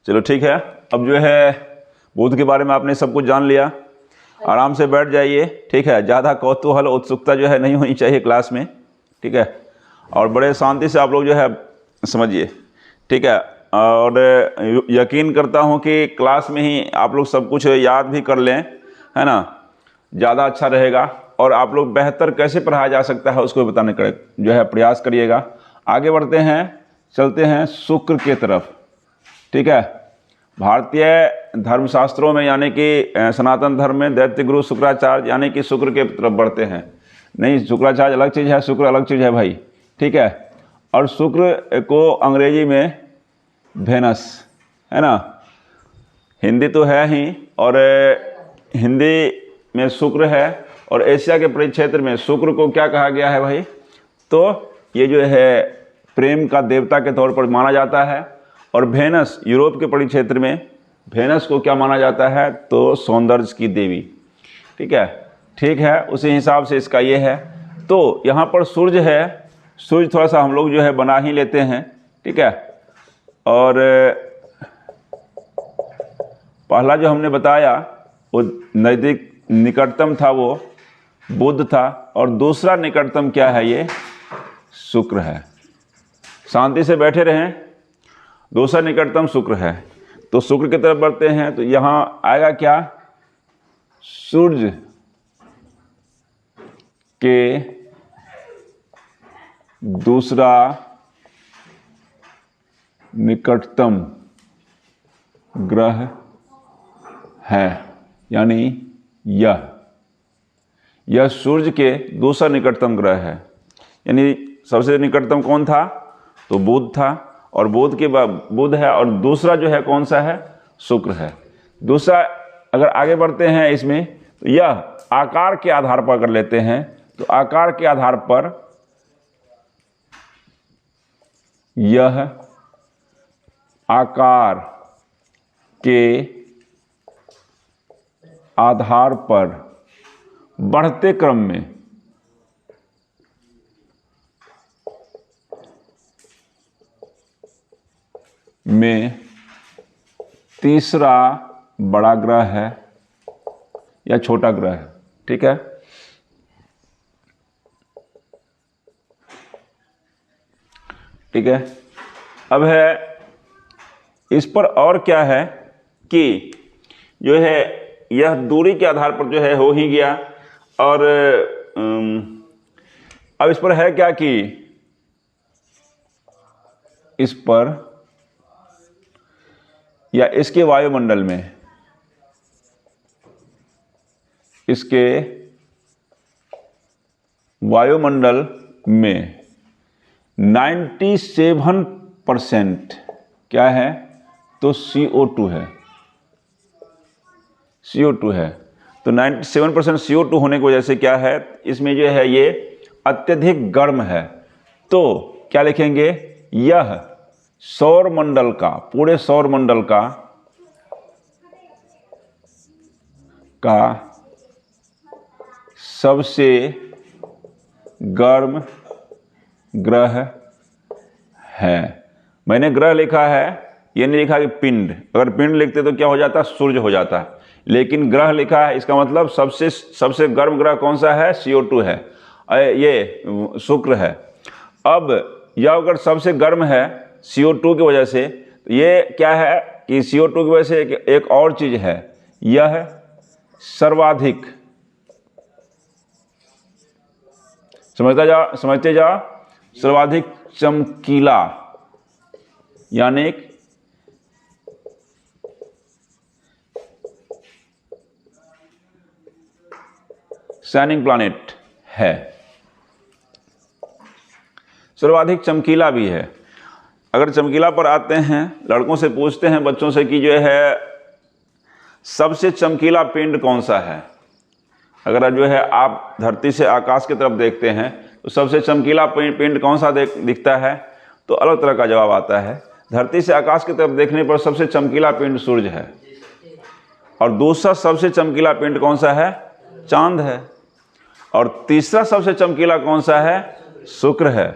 चलो ठीक है। अब जो है बुध के बारे में आपने सब कुछ जान लिया, आराम से बैठ जाइए, ठीक है। ज़्यादा कौतूहल उत्सुकता जो है नहीं होनी चाहिए क्लास में, ठीक है। और बड़े शांति से आप लोग जो है समझिए, ठीक है। और यकीन करता हूँ कि क्लास में ही आप लोग सब कुछ याद भी कर लें, है ना, ज़्यादा अच्छा रहेगा। और आप लोग बेहतर कैसे पढ़ाया जा सकता है उसको बताने का जो है प्रयास करिएगा। आगे बढ़ते हैं, चलते हैं शुक्र के तरफ, ठीक है। भारतीय धर्मशास्त्रों में यानी कि सनातन धर्म में दैत्य गुरु शुक्राचार्य यानी कि शुक्र के तरफ बढ़ते हैं। नहीं, शुक्राचार्य अलग चीज़ है, शुक्र अलग चीज़ है भाई, ठीक है। और शुक्र को अंग्रेजी में वेनस, है ना, हिंदी तो है ही, और हिंदी में शुक्र है। और एशिया के परिक्षेत्र में शुक्र को क्या कहा गया है भाई, तो ये जो है प्रेम का देवता के तौर पर माना जाता है। और वेनस यूरोप के परिक्षेत्र में वेनस को क्या माना जाता है, तो सौंदर्य की देवी, ठीक है। ठीक है, उसी हिसाब से इसका ये है। तो यहाँ पर सूर्य है, सूर्य थोड़ा सा हम लोग जो है बना ही लेते हैं, ठीक है। और पहला जो हमने बताया वो नज़दीक निकटतम था वो बुध था, और दूसरा निकटतम क्या है, ये शुक्र है। शांति से बैठे रहें, दूसरा निकटतम शुक्र है। तो शुक्र की तरफ बढ़ते हैं, तो यहाँ आएगा क्या, सूर्य के दूसरा निकटतम ग्रह है, यानी यह सूर्य के दूसरा निकटतम ग्रह है। यानी सबसे निकटतम कौन था, तो बुध था, और बुध के बाद बुध है, और दूसरा जो है कौन सा है, शुक्र है। दूसरा अगर आगे बढ़ते हैं इसमें, तो यह आकार के आधार पर कर लेते हैं, तो आकार के आधार पर यह आकार के आधार पर बढ़ते क्रम में तीसरा बड़ा ग्रह है या छोटा ग्रह है, ठीक है। ठीक है, अब है इस पर और क्या है कि जो है यह दूरी के आधार पर जो है हो ही गया। और अब इस पर है क्या कि इस पर या इसके वायुमंडल में, इसके वायुमंडल में 97% क्या है, तो CO2 है, CO2 है। तो 97% CO2 होने की वजह से क्या है, इसमें जो है ये अत्यधिक गर्म है। तो क्या लिखेंगे, यह सौर मंडल का, पूरे सौर मंडल का सबसे गर्म ग्रह है। मैंने ग्रह लिखा है, ये नहीं लिखा कि पिंड। अगर पिंड लिखते तो क्या हो जाता, सूर्य हो जाता। लेकिन ग्रह लिखा है, इसका मतलब सबसे गर्म ग्रह कौन सा है, CO2 है, ये शुक्र है। अब यह अगर सबसे गर्म है CO2 की वजह से, तो ये क्या है कि CO2 की वजह से एक और चीज है, यह सर्वाधिक, समझते जा, सर्वाधिक चमकीला, यानी शाइनिंग प्लैनेट है, सर्वाधिक चमकीला भी है। अगर चमकीला पर आते हैं, लड़कों से पूछते हैं बच्चों से कि जो है सबसे चमकीला पिंड कौन सा है। अगर जो है आप धरती से आकाश की तरफ देखते हैं, तो सबसे चमकीला पिंड कौन सा दिखता है, तो अलग तरह का जवाब आता है। धरती से आकाश की तरफ देखने पर सबसे चमकीला पिंड सूर्य है, और दूसरा सबसे चमकीला पिंड कौन सा है, चांद है, और तीसरा सबसे चमकीला कौन सा है, शुक्र है।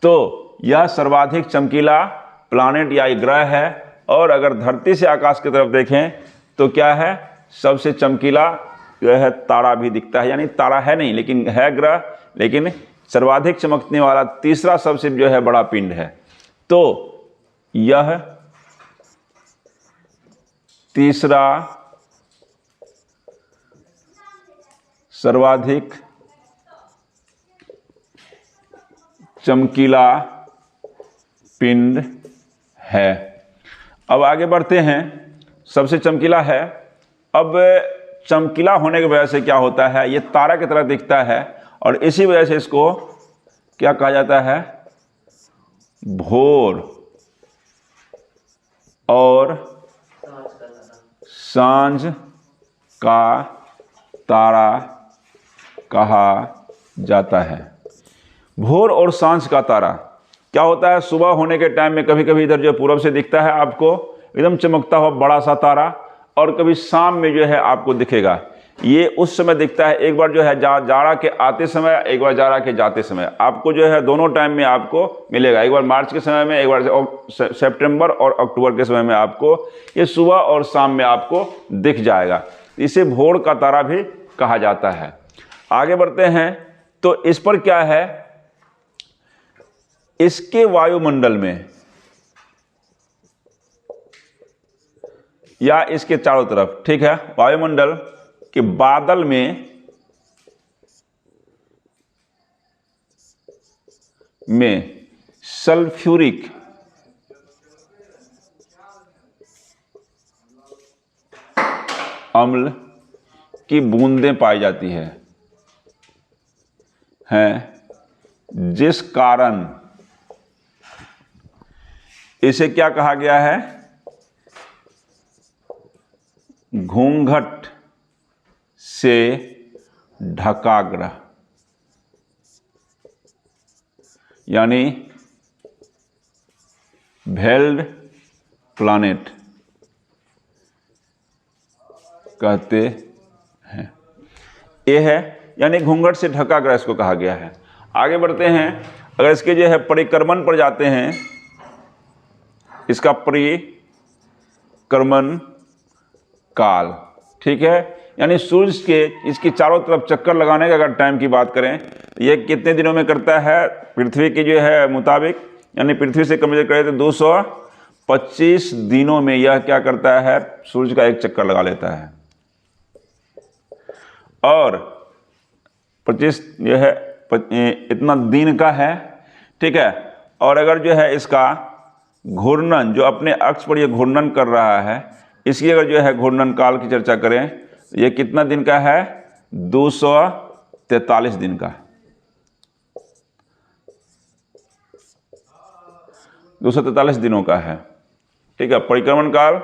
तो यह सर्वाधिक चमकीला प्लैनेट या ग्रह है, और अगर धरती से आकाश की तरफ देखें तो क्या है, सबसे चमकीला जो है तारा भी दिखता है, यानी तारा है नहीं लेकिन है ग्रह, लेकिन सर्वाधिक चमकने वाला तीसरा सबसे जो है बड़ा पिंड है। तो यह तीसरा सर्वाधिक चमकीला पिंड है। अब आगे बढ़ते हैं, सबसे चमकीला है। अब चमकीला होने की वजह से क्या होता है, ये तारा की तरह दिखता है और इसी वजह से इसको क्या कहा जाता है, भोर और सांझ का तारा कहा जाता है। भोर और सांझ का तारा क्या होता है, सुबह होने के टाइम में कभी कभी इधर जो पूरब से दिखता है आपको एकदम चमकता हुआ बड़ा सा तारा, और कभी शाम में जो है आपको दिखेगा। ये उस समय दिखता है, एक बार जो है जाड़ा के आते समय, एक बार जाड़ा के जाते समय, आपको जो है दोनों टाइम में आपको मिलेगा। एक बार मार्च के समय में, एक बार सितंबर और अक्टूबर के समय में आपको ये सुबह और शाम में आपको दिख जाएगा। इसे भोर का तारा भी कहा जाता है। आगे बढ़ते हैं, तो इस पर क्या है, इसके वायुमंडल में या इसके चारों तरफ, ठीक है, वायुमंडल के बादल में सल्फ्यूरिक अम्ल की बूंदें पाई जाती हैं, जिस कारण इसे क्या कहा गया है, घूंघट से ढका ग्रह, यानी वेल्ड प्लैनेट कहते हैं। यह है यानी घूंघट से ढका ग्रह इसको कहा गया है। आगे बढ़ते हैं, अगर इसके जो है परिक्रमण पर जाते हैं, इसका परिक्रमण काल, ठीक है, यानी सूर्य के इसकी चारों तरफ चक्कर लगाने का अगर टाइम की बात करें, ये कितने दिनों में करता है, पृथ्वी की जो है मुताबिक, यानी पृथ्वी से कंपेयर करें तो 225 दिनों में यह क्या करता है, सूर्य का एक चक्कर लगा लेता है। और 25 जो है इतना दिन का है, ठीक है। और अगर जो है इसका घूर्णन, जो अपने अक्ष पर ये घूर्णन कर रहा है, इसकी अगर जो है घूर्णन काल की चर्चा करें, ये कितना दिन का है, 243 दिन का, 243 दिनों का है, ठीक है। परिक्रमण काल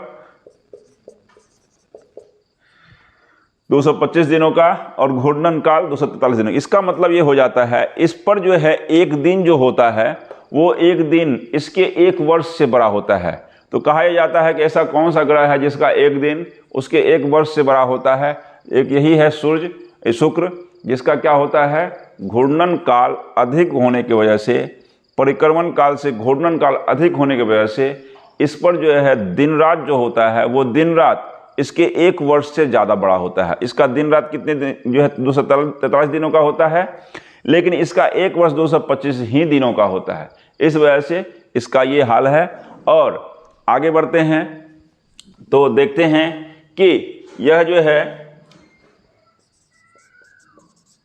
225 दिनों का और घूर्णन काल 243 दिनों। इसका मतलब ये हो जाता है, इस पर जो है एक दिन जो होता है वो एक दिन इसके एक वर्ष से बड़ा होता है। तो कहा यह जाता है कि ऐसा कौन सा ग्रह है जिसका एक दिन उसके एक वर्ष से बड़ा होता है। एक यही है सूर्य, शुक्र, जिसका क्या होता है, घूर्णन काल अधिक होने की वजह से, परिक्रमण काल से घूर्णन काल अधिक होने की वजह से इस पर जो है दिन रात जो होता है वो दिन रात इसके एक वर्ष से ज़्यादा बड़ा होता है। इसका दिन रात कितने दिन जो है 243 दिनों का होता है, लेकिन इसका एक वर्ष 225 ही दिनों का होता है। इस वजह से इसका ये हाल है। और आगे बढ़ते हैं तो देखते हैं कि यह जो है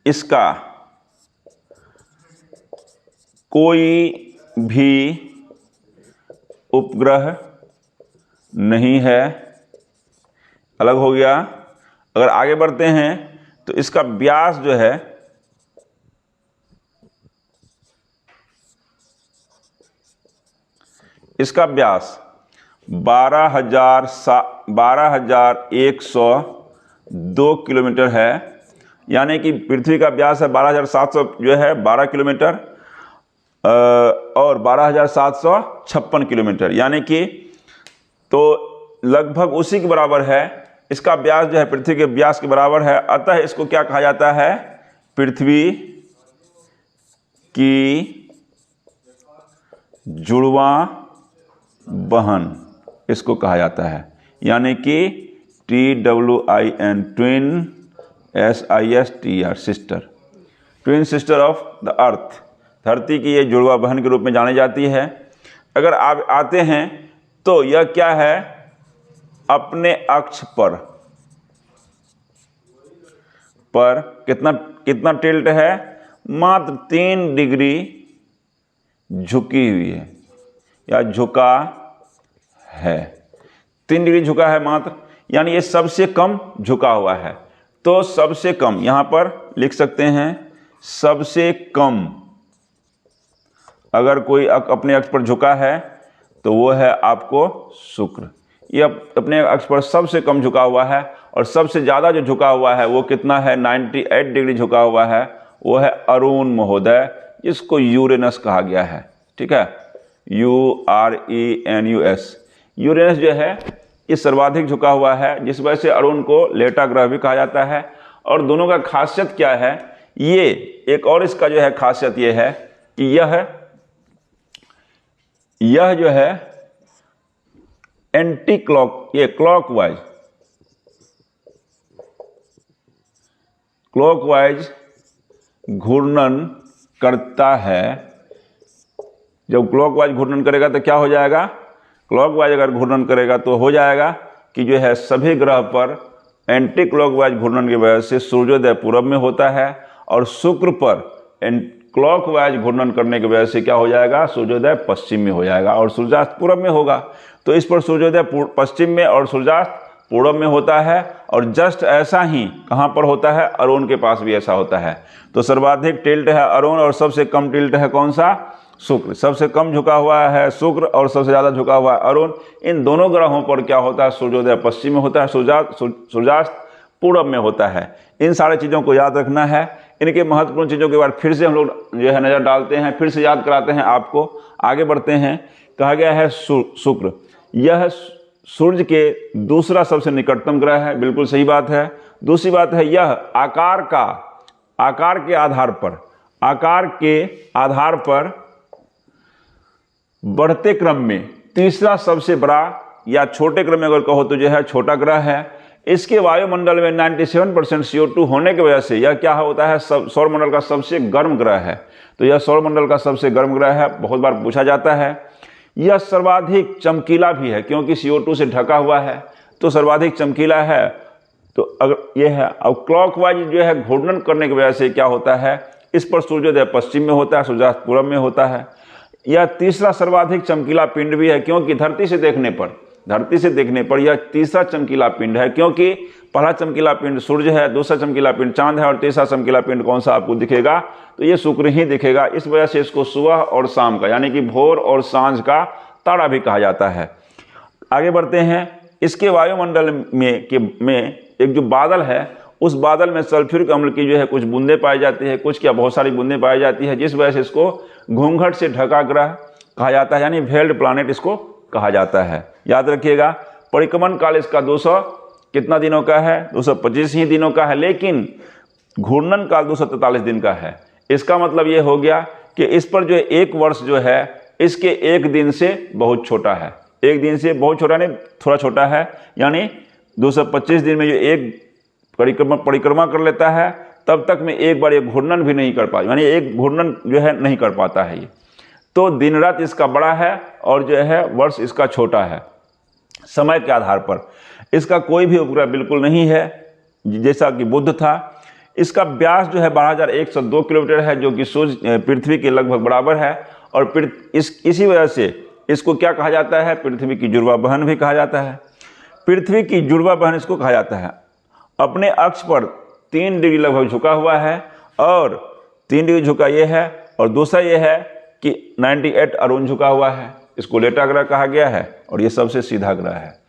इसका कोई भी उपग्रह नहीं है, अलग हो गया। अगर आगे बढ़ते हैं तो इसका व्यास जो है इसका व्यास 12,102 किलोमीटर है, यानी कि पृथ्वी का व्यास है 12,700 जो है 12 किलोमीटर और 12,756 किलोमीटर, यानी कि तो लगभग उसी के बराबर है। इसका व्यास जो है पृथ्वी के व्यास के बराबर है। अतः इसको क्या कहा जाता है, पृथ्वी की जुड़वां बहन इसको कहा जाता है, यानी कि TWIN twin, SISTER sister, twin sister of the earth, धरती की ये जुड़वा बहन के रूप में जानी जाती है। अगर आप आते हैं तो यह क्या है, अपने अक्ष पर कितना टिल्ट है, मात्र 3 डिग्री झुकी हुई है या झुका है, 3 डिग्री झुका है मात्र, यानी ये सबसे कम झुका हुआ है। तो सबसे कम यहाँ पर लिख सकते हैं, सबसे कम अगर कोई अपने अक्ष पर झुका है तो वो है आपको शुक्र। ये अपने अक्ष पर सबसे कम झुका हुआ है, और सबसे ज़्यादा जो झुका हुआ है वो कितना है, 98 डिग्री झुका हुआ है, वो है अरुण महोदय, जिसको यूरेनस कहा गया है। ठीक है, URENUS, यूरेनस जो है ये सर्वाधिक झुका हुआ है, जिस वजह से अरुण को लेटा ग्रह भी कहा जाता है। और दोनों का खासियत क्या है, ये एक और इसका जो है खासियत ये है कि यह जो है एंटी क्लॉक, ये क्लॉकवाइज घूर्णन करता है। जब क्लॉकवाइज घूर्णन करेगा तो क्या हो जाएगा, क्लॉकवाइज अगर घूर्णन करेगा तो हो जाएगा कि जो है सभी ग्रह पर एंटी क्लॉकवाइज घूर्णन की वजह से सूर्योदय पूरब में होता है, और शुक्र पर क्लॉकवाइज घूर्णन करने की वजह से क्या हो जाएगा, सूर्योदय पश्चिम में हो जाएगा और सूर्यास्त पूरब में होगा। तो इस पर सूर्योदय पश्चिम में और सूर्यास्त पूरब में होता है, और जस्ट ऐसा ही कहाँ पर होता है, अरुण के पास भी ऐसा होता है। तो सर्वाधिक टिल्ट है अरुण और सबसे कम टिल्ट है कौन सा, शुक्र। सबसे कम झुका हुआ है शुक्र और सबसे ज़्यादा झुका हुआ है अरुण। इन दोनों ग्रहों पर क्या होता है, सूर्योदय पश्चिम में होता है, सूर्यास्त पूरब में होता है। इन सारी चीज़ों को याद रखना है। इनके महत्वपूर्ण चीज़ों के बाद फिर से हम लोग जो है नज़र डालते हैं, फिर से याद कराते हैं आपको। आगे बढ़ते हैं। कहा गया है शुक्र, यह सूर्य के दूसरा सबसे निकटतम ग्रह है, बिल्कुल सही बात है। दूसरी बात है, यह आकार के आधार पर बढ़ते क्रम में तीसरा सबसे बड़ा, या छोटे क्रम में अगर कहो तो जो है छोटा ग्रह है। इसके वायुमंडल में 97% CO2 होने की वजह से यह क्या होता है, सौरमंडल का सबसे गर्म ग्रह है। तो यह सौरमंडल का सबसे गर्म ग्रह है, बहुत बार पूछा जाता है। यह सर्वाधिक चमकीला भी है, क्योंकि CO2 से ढका हुआ है तो सर्वाधिक चमकीला है। तो अगर यह है, अब क्लॉकवाइज जो है घूर्णन करने की वजह से क्या होता है, इस पर सूर्योदय पश्चिम में होता है, सूर्यास्त पूरब में होता है। यह तीसरा सर्वाधिक चमकीला पिंड भी है, क्योंकि धरती से देखने पर यह तीसरा चमकीला पिंड है, क्योंकि पहला चमकीला पिंड सूर्य है, दूसरा चमकीला पिंड चांद है, और तीसरा चमकीला पिंड कौन सा आपको दिखेगा, तो ये शुक्र ही दिखेगा। इस वजह से इसको सुबह और शाम का, यानी कि भोर और सांझ का तारा भी कहा जाता है। आगे बढ़ते हैं। इसके वायुमंडल में एक जो बादल है, उस बादल में सल्फ्यूरिक अम्ल की जो है कुछ बूंदें पाई जाती है, कुछ क्या बहुत सारी बूंदें पाई जाती है, जिस वजह से इसको घूंघट से ढका ग्रह कहा जाता है, यानी वेल्ड प्लैनेट इसको कहा जाता है। याद रखिएगा। परिक्रमण काल इसका 200 कितना दिनों का है, 225 ही दिनों का है, लेकिन घूर्णन काल 243 दिन का है। इसका मतलब ये हो गया कि इस पर जो एक वर्ष जो है, इसके एक दिन से बहुत छोटा है, एक दिन से बहुत छोटा नहीं, थोड़ा छोटा है, यानी 225 दिन में जो एक परिक्रमा कर लेता है, तब तक में एक बार एक घूर्णन भी नहीं कर पाता, यानी एक घूर्णन जो है नहीं कर पाता है ये। तो दिन रात इसका बड़ा है और जो है वर्ष इसका छोटा है। समय के आधार पर इसका कोई भी उपग्रह बिल्कुल नहीं है, जैसा कि बुध था। इसका व्यास जो है 12,102 किलोमीटर है, जो कि सूर्य पृथ्वी के लगभग बराबर है। और इसी वजह से इसको क्या कहा जाता है, पृथ्वी की जुड़वा बहन भी कहा जाता है। पृथ्वी की जुड़वा बहन इसको कहा जाता है। अपने अक्ष पर 3 डिग्री लगभग झुका हुआ है, और 3 डिग्री झुका ये है, और दूसरा ये है कि 98 अरुण झुका हुआ है, इसको लेटा ग्रह कहा गया है, और ये सबसे सीधा ग्रह है।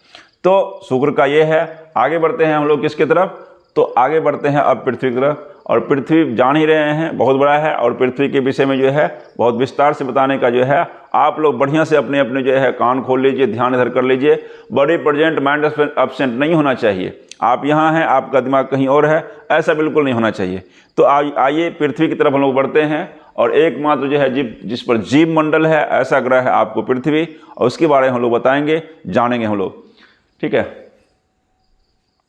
तो शुक्र का ये है। आगे बढ़ते हैं हम लोग किसके तरफ, तो आगे बढ़ते हैं अब पृथ्वी ग्रह। और पृथ्वी जान ही रहे हैं बहुत बड़ा है, और पृथ्वी के विषय में जो है बहुत विस्तार से बताने का जो है, आप लोग बढ़िया से अपने अपने जो है कान खोल लीजिए, ध्यान इधर कर लीजिए। बॉडी प्रेजेंट, माइंड एब्सेंट नहीं होना चाहिए। आप यहाँ हैं, आपका दिमाग कहीं और है, ऐसा बिल्कुल नहीं होना चाहिए। तो आइए पृथ्वी की तरफ हम लोग बढ़ते हैं। और एकमात्र जो है जीव जिस पर जीव मंडल है ऐसा ग्रह है आपको पृथ्वी, और उसके बारे में हम लोग बताएंगे, जानेंगे हम लोग। ठीक है।